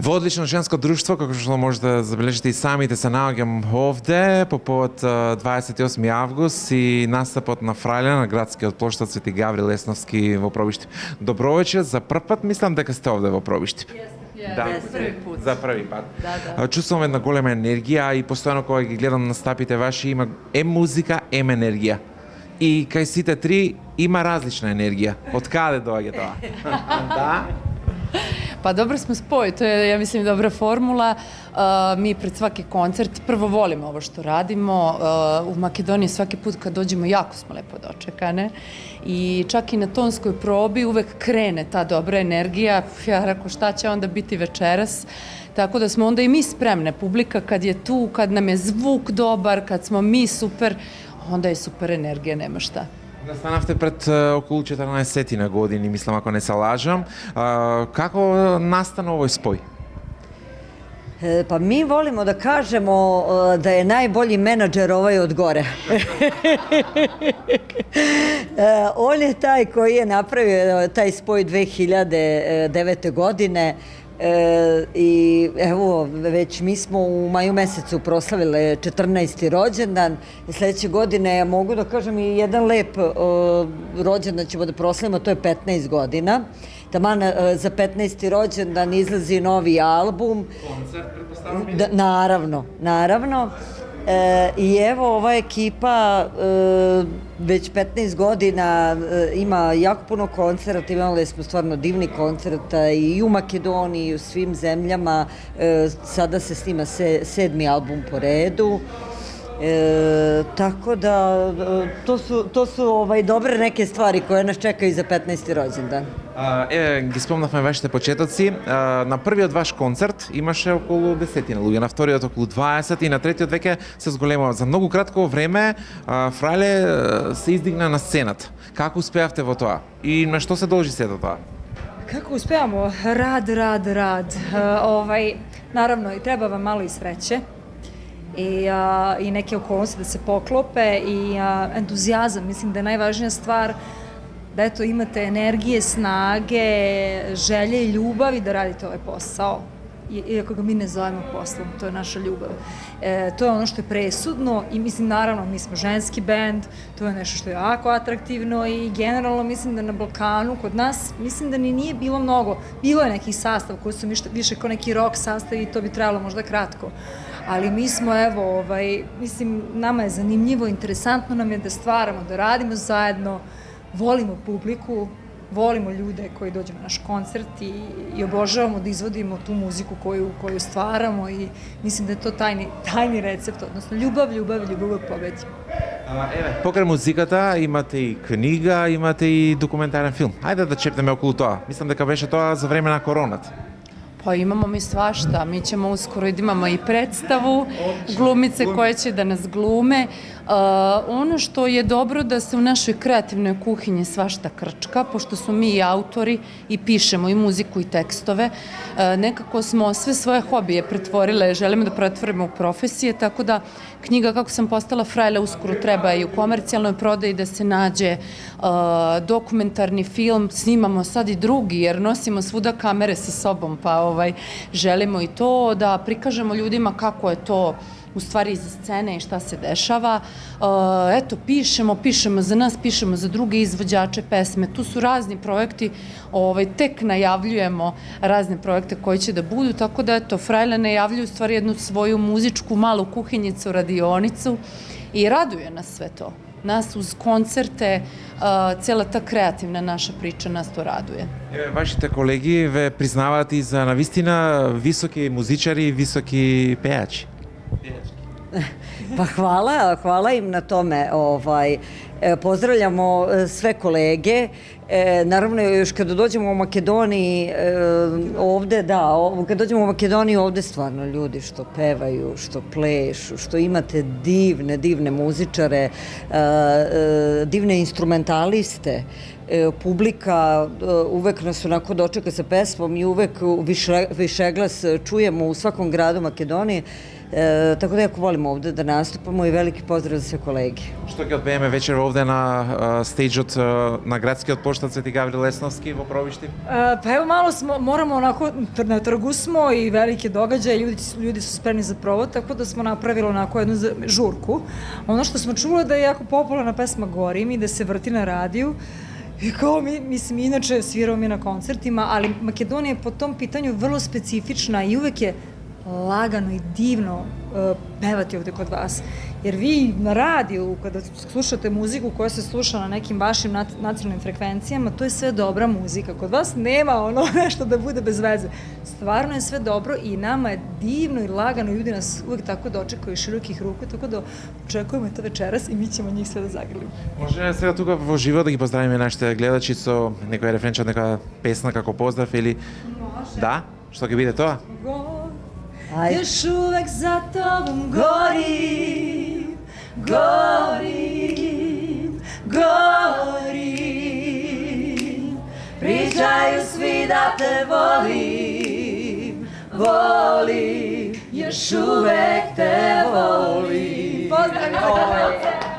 Во одлично женско друштво, како што може да забележите и самите, се наоѓам овде по повод 28 август и настапот на Фрајле на градскиот плоштад Свети Гаврил Лесновски во Пробишти. Добро вечер, за прв пат мислам дека сте овде во Пробишти. Да, први пут. За први пат. Да. Чувствувам една голема енергија и постојано кога ги гледам настапите ваши има музика, енергија. И кај сите три има различна енергија. Од каде доаѓа тоа? Да. Pa dobro smo spoj, to je, ja mislim, dobra formula. Mi pred svaki koncert prvo volimo ovo što radimo. U Makedoniji svaki put kad dođemo jako smo lepo dočekane. I čak i na tonskoj probi uvek krene ta dobra energija. Ja rekao šta će onda biti večeras. Tako da smo onda i mi spremne. Publika kad je tu, kad nam je zvuk dobar, kad smo mi super, onda je super energija, nema šta. Настанавте пред околу 14 години, мислам, ако не се лажам. Како настана овој спој? Pa mi volimo da kažemo da je najbolji menadžer ovaj od gore. On je taj koji je napravio taj spoj 2009. godine. I evo, već mi smo u maju mesecu proslavile 14. rođendan. Sledeće godine, ja mogu da kažem, i jedan lep rođendan ćemo da proslavimo, to je 15 godina. Taman za 15. rođendan izlazi novi album. Koncert, pretpostavljam? Naravno. I evo, ova ekipa već 15 godina ima jako puno koncerata, imali smo stvarno divni koncerta i u Makedoniji i u svim zemljama. Sada se snima 7. album po redu. Tako da, to su dobre neke stvari koje nas čekaju za 15. rođendan. Ги спомнавме вашите почетоци. На првиот ваш концерт имаше околу 10 луѓе, на вториот околу 20 и на третиот веќе се зголемува. За многу кратко време Фрајле се издигна на сцената. Како успеавте во тоа? И на што се должи сето тоа? Kako uspevamo? Rad. Naravno, i treba vam malo i sreće i neke okolnosti da se poklope i entuzijazam. Mislim da je najvažnija stvar da eto imate energije, snage, želje i ljubavi da radite ovaj posao. Iako ga mi ne zovemo poslom, to je naša ljubav. To je ono što je presudno i mislim, naravno, mi smo ženski bend, to je nešto što je jako atraktivno i generalno mislim da na Balkanu, kod nas, mislim da ni nije bilo mnogo. Bilo je nekih sastava koji su više kao neki rock sastav i to bi trebalo možda kratko. Ali mi smo, evo, mislim, nama je zanimljivo, interesantno nam je da stvaramo, da radimo zajedno, volimo publiku, volimo ljude koji dođu na naš koncert i obožavamo da izvodimo tu muziku koju stvaramo i mislim da je to tajni recept, odnosno ljubav pobedi. Покрај музиката имате и книга, имате и документарен филм. Ајде да чепнеме околу тоа. Мислам дека беше тоа за време на короната. Pa imamo mi svašta, mi ćemo uskoro imamo i predstavu, glumice koje će da nas glume. Ono što je dobro da se u našoj kreativnoj kuhinji svašta krčka, pošto smo mi i autori i pišemo i muziku i tekstove, nekako smo sve svoje hobije pretvorile, želimo da pretvorimo u profesije, tako da knjiga Kako sam postala Frajle uskoro treba i u komercijalnoj prodaji da se nađe, dokumentarni film, snimamo sad i drugi jer nosimo svuda kamere sa sobom, pa želimo i to da prikažemo ljudima kako je to u stvari iza scene i šta se dešava. Eto, pišemo za nas, pišemo za druge izvođače pesme. Tu su razni projekti, tek najavljujemo razne projekte koji će da budu, tako da eto, Frajle najavljuju u stvari jednu svoju muzičku malu kuhinjicu, radionicu i raduje nas sve to. Nas uz koncerte, цела та креативна наша прича нас то радуе. Вашите колеги ве признаваат и за навистина високи музичари, високи пејачи. Pa hvala im na tome. Pozdravljamo sve kolege. Naravno, još kada dođemo u Makedoniji, kad dođemo u Makedoniju, ovde stvarno ljudi što pevaju, što plešu, što imate divne muzičare, divne instrumentaliste. publika uvek nas onako dočeka sa pesmom i uvek višeglas čujemo u svakom gradu Makedonije. Tako da jako volimo ovde da nastupamo i veliki pozdrav za sve kolege. Што ќе одбееме вечер овде на стејџот на градскиот поштар Свети Гаврил Лесновски во Провишти? Pa evo malo moramo onako, na trgu smo i velike događaje, ljudi su spremni za provod, tako da smo napravili onako jednu žurku. Ono što smo čuli da je jako popularna pesma Gorim i da se vrti na radiju. I kao mislim, inače svirao mi na koncertima, ali Makedonija je po tom pitanju vrlo specifična i uvek je lagano i divno pevati ovde kod vas. Jer vi na radiju, kada slušate muziku koja se sluša na nekim vašim nacionalnim frekvencijama, to je sve dobra muzika. Kod vas nema ono nešto da bude bez veze. Stvarno je sve dobro i nama je divno i lagano. Ljudi nas uvek tako dočekaju širokih ruku, tako da očekujemo to večeras i mi ćemo njih sve da zagrlimo. Може сега тука во живо да ги поздравиме нашите гледачи со некоја рефренче од некоја песна како поздрав или... Може. Да? Што ќе биде тоа? Još uvek za tobom gorim, gorim, gorim. Pričaju svi da te volim, volim, još uvek te volim. Pozdrav!